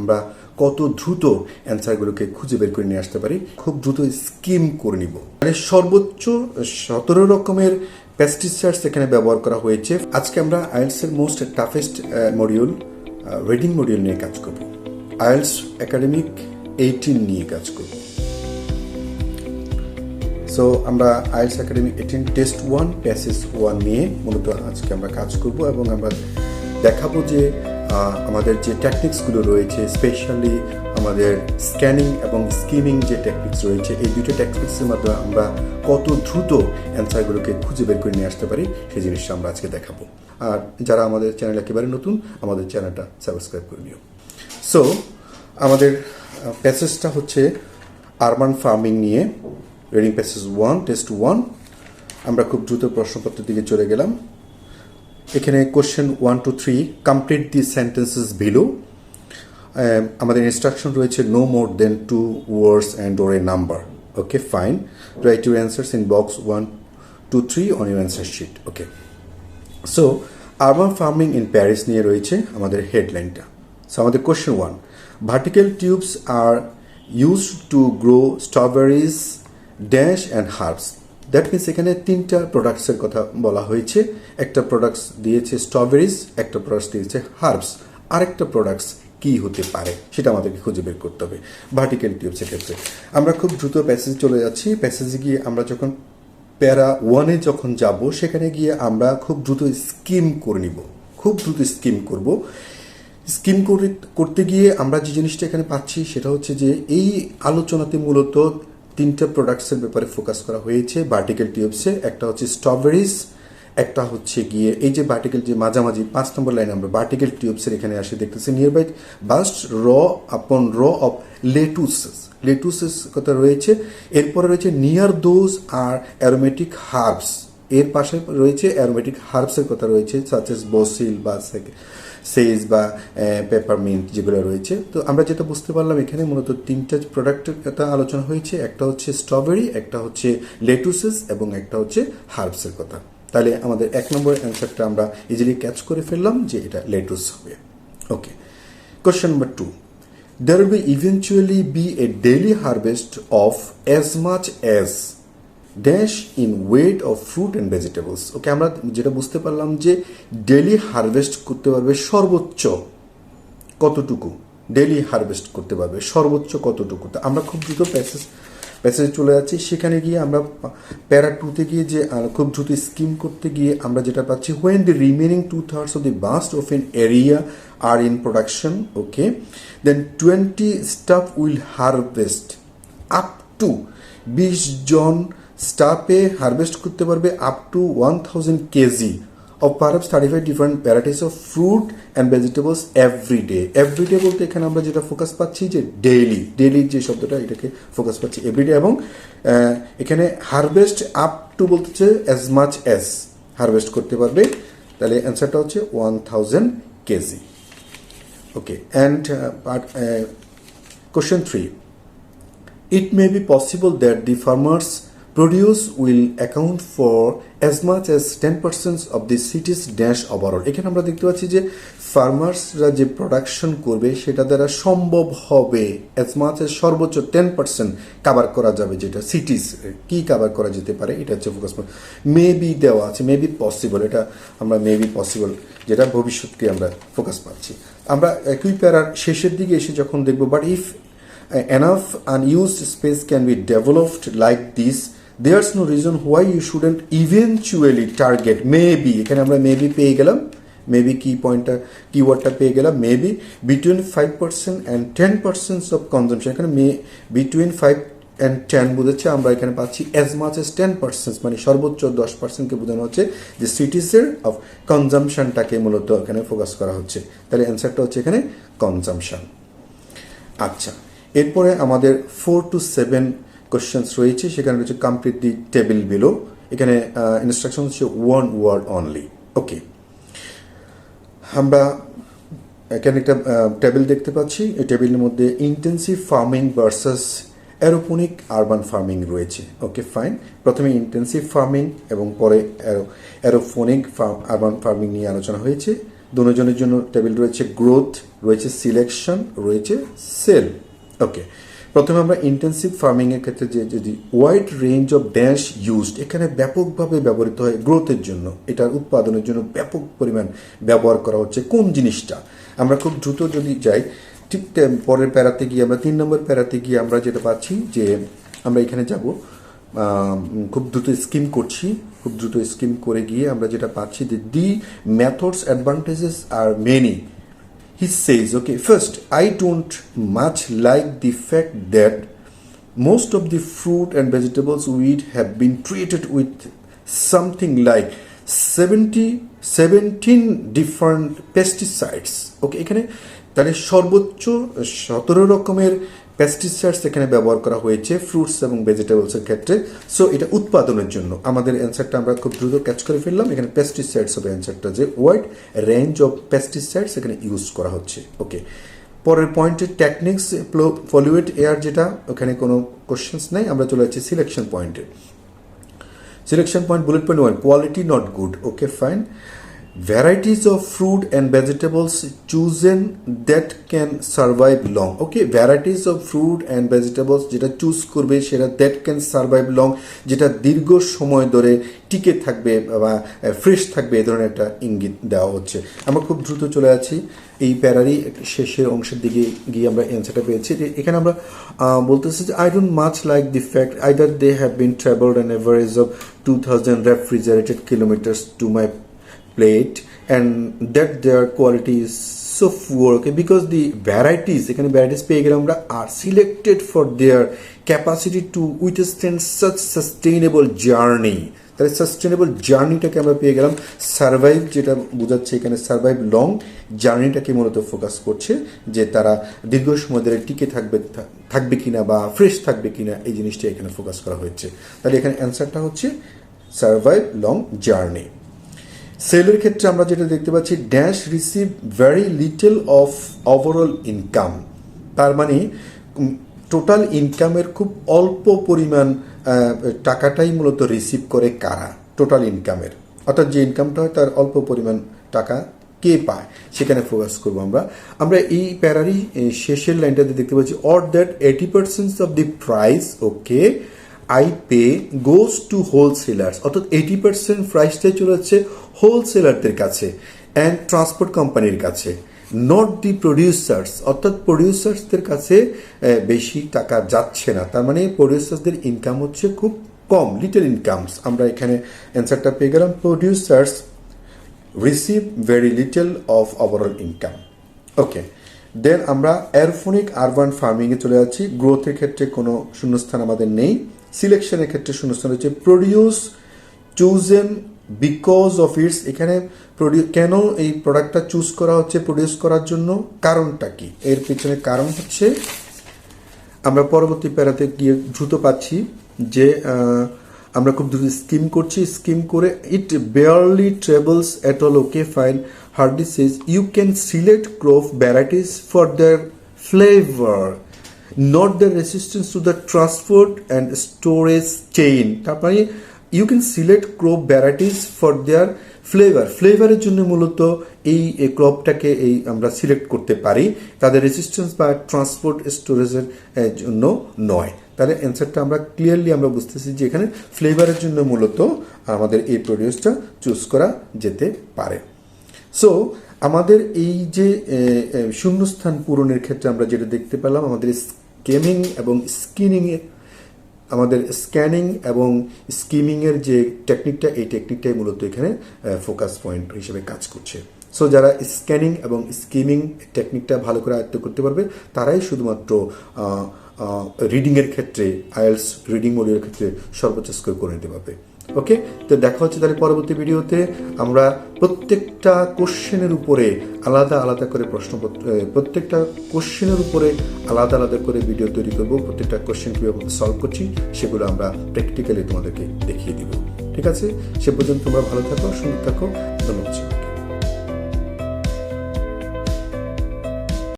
আমরা কত দ্রুত অ্যান্সারগুলোকে খুঁজে বের করে নিয়ে আসতে পারি, খুব দ্রুত স্কিম করে নিব। মানে সর্বোচ্চ 17 রকমের পেস্টিসাইডস এখানে ব্যবহার করা হয়েছে। আজকে আমরা আইএলটিএস এর most toughest module reading module নিয়ে কাজ করব। আইএলটিএস একাডেমিক 18 নিয়ে কাজ করব। সো আমরা আইএলটিএস একাডেমিক 18 টেস্ট 1 প্যাসেজ 1 নিয়ে মূলত আজকে আমরা কাজ করব এবং আমরা দেখাবো যে আমাদের যে টেকনিক্সগুলো রয়েছে, স্পেশালি আমাদের স্ক্যানিং এবং স্কিমিং যে টেকনিক্স রয়েছে, এই দুটো টেকনিক্সের মাধ্যমে আমরা কত দ্রুত অ্যান্সারগুলোকে খুঁজে বের করে নিয়ে আসতে পারি সেই জিনিসটা আমরা আজকে দেখাবো। আর যারা আমাদের চ্যানেল একেবারে নতুন, আমাদের চ্যানেলটা সাবস্ক্রাইব করে নিও। সো আমাদের প্যাসেজটা হচ্ছে আরবান ফার্মিং নিয়ে, রিডিং প্যাসেজ 1 টেস্ট 1। আমরা খুব দ্রুত প্রশ্নপত্রের দিকে চলে গেলাম। এখানে question 1 to 3 complete the sentences below. আমাদের ইনস্ট্রাকশন রয়েছে no more than 2 words and or a number. Okay, fine. Write your answers in box 1 to 3 on your answer sheet. Okay, so urban farming in Paris নিয়ে রয়েছে আমাদের হেডলাইনটা। So আমাদের question 1, vertical tubes are used to grow strawberries dash and herbs. That means এখানে 3টা প্রোডাক্টসের কথা বলা হয়েছে। একটা প্রোডাক্টস দিয়েছে স্ট্রবেরিজ, একটা প্রোডাক্টস দিয়েছে হার্বস, আরেকটা প্রোডাক্টস কি হতে পারে সেটা আমাদেরকে খুঁজে বের করতে হবে ভার্টিক্যাল টিউবসের ক্ষেত্রে। আমরা খুব দ্রুত প্যাসেজে চলে যাচ্ছি। প্যাসেজে গিয়ে আমরা যখন প্যারা 1-এ যখন যাব, সেখানে গিয়ে আমরা খুব দ্রুত স্কিম করে নিব, খুব দ্রুত স্কিম করব। স্কিম করতে গিয়ে আমরা যে জিনিসটা এখানে পাচ্ছি সেটা হচ্ছে যে এই আলোচনাতে মূলত 3টা প্রোডাক্টসের ব্যাপারে ফোকাস করা হয়েছে ভার্টিক্যাল টিউবসে। একটা হচ্ছে স্ট্রবেরিজ, একটা হচ্ছে গিয়ে এই যে ভার্টিক্যাল যে মাঝামাঝি 5 নম্বর লাইনে আমরা ভার্টিক্যাল টিউবসের এখানে আসে দেখতেছি নিয়ার বাই বাস্ট র আপন র অফ লেটুসেস কথা রয়েছে। এরপরে রয়েছে near those are aromatic herbs, এর পাশে রয়েছে অ্যারোমেটিক হার্বসের কথা রয়েছে, সাচেস বসিল বা সেজ বা পেপারমিন্ট যেগুলো রয়েছে। তো আমরা যেটা বুঝতে পারলাম এখানে মূলত 3টা প্রোডাক্টের কথা আলোচনা হয়েছে। একটা হচ্ছে স্ট্রবেরি, একটা হচ্ছে লেটুসেস এবং একটা হচ্ছে হার্বসের কথা। তাহলে আমাদের 1 নম্বর অ্যান্সারটা আমরা ইজিলি ক্যাচ করে ফেললাম যে এটা লেটুস হবে। ওকে, question number 2, there will eventually be a daily harvest of as much as dash in weight of fruit and vegetables. Okay, আমরা যেটা বুঝতে পারলাম যে ডেলি হারভেস্ট করতে পারবে সর্বোচ্চ কতটুকু, ডেলি হারভেস্ট করতে পারবে সর্বোচ্চ কতটুকু। তা আমরা খুব দ্রুত প্যাসেজে চলে যাচ্ছি। সেখানে গিয়ে আমরা প্যারা 2-তে গিয়ে যে খুব দ্রুত স্কিম করতে গিয়ে আমরা যেটা পাচ্ছি, when the remaining 2/3 of the vast of an area are in production, okay, then 20 staff will harvest up to 20 জন স্টাফে হারভেস্ট করতে পারবে আপ টু 1000 কেজি of perhaps 35 different varieties of fruit and vegetables everyday. Everyday বলতে এখানে আমরা যেটা focus পাচ্ছি যে ডেইলি যে শব্দটা, এটাকে ফোকাস পাচ্ছি এভরিডে। এবং এখানে হারভেস্ট আপ টু বলতেছে অ্যাজ মাচ অ্যাজ হারভেস্ট করতে পারবে। তাহলে অ্যান্সারটা হচ্ছে 1000 KG. Okay, and question 3, it may be possible that the farmers produce will account for as much as 10% of the city's dash overall. এখানে আমরা দেখতে পাচ্ছি যে ফার্মার্সরা যে প্রোডাকশন করবে সেটা দ্বারা সম্ভব হবে as much as সর্বোচ্চ 10% কাভার করা যাবে, যেটা সিটিস কি কাভার করা যেতে পারে এটা হচ্ছে ফোকাস। মেবি দেওয়া আছে, মেবি পসিবল, এটা আমরা মেবি পসিবল যেটা ভবিষ্যৎকে আমরা ফোকাস পাচ্ছি। আমরা একই প্যারার শেষের দিকে এসে যখন দেখবো, but if enough unused space can be developed like this, there's no reason why you shouldn't eventually target maybe, এখানে আমরা মেবি পেয়ে গেলাম, মেবি কিওয়ার্ডটা পেয়ে গেলাম, maybe between 5% and 10% of consumption। এখানে between 5 and 10 বোঝাচ্ছে, আমরা এখানে পাচ্ছি as much as 10%, মানে সর্বোচ্চ 10%কে বোঝানো হচ্ছে যে সিটিসের অফ কনজামশনটাকে মূলত এখানে ফোকাস করা হচ্ছে। তাহলে অ্যান্সারটা হচ্ছে এখানে কনজামশন। আচ্ছা, এরপরে আমাদের 4 to 7 কোশ্চেন্স রয়েছে। সেখানে রয়েছে কমপ্লিট দি টেবিল বিলো। এখানে ইনস্ট্রাকশন হচ্ছে 1 word অনলি। ওকে, আমরা এখানে একটা টেবিল দেখতে পাচ্ছি। এই টেবিলের মধ্যে intensive farming versus aeroponic urban farming রয়েছে। Okay, fine. প্রথমে ইন্টেন্সিভ ফার্মিং এবং পরে অ্যারোফোনিক আরবান ফার্মিং নিয়ে আলোচনা হয়েছে। দুজনের জন্য টেবিল রয়েছে গ্রোথ, রয়েছে সিলেকশন, রয়েছে সেল। ওকে, প্রথমে আমরা ইন্টেন্সিভ ফার্মিং এর ক্ষেত্রে যে যদি wide range of dash used, এখানে ব্যাপকভাবে ব্যবহৃত হয় গ্রোথের জন্য, এটার উৎপাদনের জন্য ব্যাপক পরিমাণ ব্যবহার করা হচ্ছে কোন জিনিসটা। আমরা খুব দ্রুত যদি যাই, ঠিক পরের প্যারাতে গিয়ে আমরা 3 নম্বর প্যারাতে গিয়ে আমরা যেটা পাচ্ছি যে আমরা এখানে যাব, খুব দ্রুত স্কিম করছি, খুব দ্রুত স্কিম করে গিয়ে আমরা যেটা পাচ্ছি যে the methods advantages are many. He says, okay, first, I don't much like the fact that most of the fruit and vegetables we eat have been treated with something like 17 different pesticides. Okay, এখানে তাহলে সর্বোচ্চ 17 রকমের pesticides এখানে ব্যবহার করা হয়েছে fruits এবং ভেজিটেবলসের ক্ষেত্রে। সো এটা উৎপাদনের জন্য আমাদের অ্যান্সারটা আমরা খুব দ্রুত ক্যাচ করে ফেললাম। এখানে পেস্টিসাইডস হবে অ্যান্সারটা, যে ওয়াইড রেঞ্জ অফ পেস্টিসাইডস এখানে ইউজ করা হচ্ছে। ওকে, পরের পয়েন্টে টেকনিক্স পলিউট এয়ার, যেটা ওখানে কোনো কোশ্চেন্স নেই। আমরা চলে যাচ্ছি সিলেকশন পয়েন্টে। Selection point bullet point 1, quality not good. Okay, fine. Varieties of fruit and vegetables chosen that can survive long. Okay, varieties of fruit and vegetables যেটা চুজ করবে সেটা that can survive long, যেটা দীর্ঘ সময় ধরে টিকে থাকবে বা ফ্রেশ থাকবে, এই ধরনের একটা ইঙ্গিত দেওয়া হচ্ছে। আমরা খুব দ্রুত চলে যাচ্ছি এই প্যারারি শেষের অংশের দিকে গিয়ে আমরা অ্যান্সারটা পেয়েছি। এখানে আমরা বলতেছি যে I don't much like the fact either they have been travelled an average of 2000 refrigerated kilometres to my plate and that their quality is so poor. Okay, because the varieties, এখানে varieties পেয়ে গেলে আমরা are selected for their capacity to withstand such sustainable journey. তাহলে sustainable জার্নিটাকে আমরা পেয়ে গেলাম। Survive যেটা বোঝাচ্ছে এখানে, সার্ভাইভ লং, জার্নিটাকে মূলত ফোকাস করছে যে তারা দীর্ঘ সময় ধরে টিকে থাকবে কিনা বা ফ্রেশ থাকবে কিনা, এই জিনিসটা এখানে ফোকাস করা হয়েছে। তাহলে এখানে অ্যান্সারটা হচ্ছে সার্ভাইভ লং জার্নি। সেলের ক্ষেত্রে আমরা যেটা দেখতে পাচ্ছি, dash receive very little of overall income, তার মানে টোটাল ইনকামের খুব অল্প পরিমাণ টাকাটাই মূলত রিসিভ করে কারা, টোটাল ইনকামের, অর্থাৎ যে ইনকামটা হয় তার অল্প পরিমাণ টাকা কে পায়, সেখানে ফোকাস করবো আমরা এই প্যারারি শেষের লাইনটাতে দেখতে পাচ্ছি, or that 80% of the price okay I pay goes to wholesalers, অর্থাৎ 80% প্রাইসটাই চলে যাচ্ছে হোলসেলারদের কাছে অ্যান্ড ট্রান্সপোর্ট কোম্পানির কাছে, নট দি প্রডিউসার্স, অর্থাৎ প্রডিউসার্সদের কাছে বেশি টাকা যাচ্ছে না। তার মানে প্রডিউসার্সদের ইনকাম হচ্ছে খুব কম, লিটল ইনকামস। আমরা এখানে অ্যান্সারটা পেয়ে গেলাম, producers receive very little of overall income. Okay, then আমরা অ্যারোফোনিক আরবান ফার্মিংয়ে চলে যাচ্ছি। গ্রোথের ক্ষেত্রে কোনো শূন্যস্থান আমাদের নেই। সিলেকশনের ক্ষেত্রে শূন্যস্থান হচ্ছে produce chosen because of its, এখানে কেন এই প্রোডাক্টটা চুজ করা হচ্ছে প্রডিউস করার জন্য, কারণটা কি, এর পিছনে কারণ হচ্ছে আমরা পরবর্তী প্যারাতে গিয়ে দ্রুত পাচ্ছি যে আমরা খুব দ্রুত স্কিম করছি, স্কিম করে it barely travels at all. Okay, fine. Hardy says you can select crop varieties for their flavour, not the resistance to the transport and storage chain. তারপরে you can select crop varieties for their flavor. ফ্লেভারের জন্য মূলত এই ক্রপটাকে এই আমরা select করতে পারি, তাদের রেসিস্টেন্স বা ট্রান্সপোর্ট স্টোরেজের জন্য নয়। তাহলে অ্যান্সারটা আমরা ক্লিয়ারলি আমরা বুঝতেছি যে এখানে ফ্লেভারের জন্য মূলত আমাদের এই প্রডিউসটা চুজ করা যেতে পারে। সো আমাদের এই যে শূন্যস্থান পূরণের ক্ষেত্রে আমরা যেটা দেখতে পেলাম, আমাদের স্ক্যানিং এবং স্কিমিংয়ের যে টেকনিকটা, এই টেকনিকটাই মূলত এখানে ফোকাস পয়েন্ট হিসেবে কাজ করছে। সো যারা স্ক্যানিং এবং স্কিমিং টেকনিকটা ভালো করে আয়ত্ত করতে পারবে তারাই শুধুমাত্র রিডিংয়ের ক্ষেত্রে, আইএলস রিডিং মডিউলের ক্ষেত্রে সর্বোচ্চ স্কোর করে নিতে পারবে। ওকে, তো দেখা হচ্ছে তাহলে পরবর্তী ভিডিওতে। আমরা প্রত্যেকটা কোশ্চেনের উপরে আলাদা আলাদা করে প্রত্যেকটা কোশ্চেনের উপরে আলাদা আলাদা করে ভিডিও তৈরি করব। প্রত্যেকটা কোশ্চেন কীভাবে সলভ করছি সেগুলো আমরা প্র্যাকটিক্যালি তোমাদেরকে দেখিয়ে দিব। ঠিক আছে, সে পর্যন্ত তোমরা ভালো থাকো, সুন্দর থাকো। ধন্যবাদ।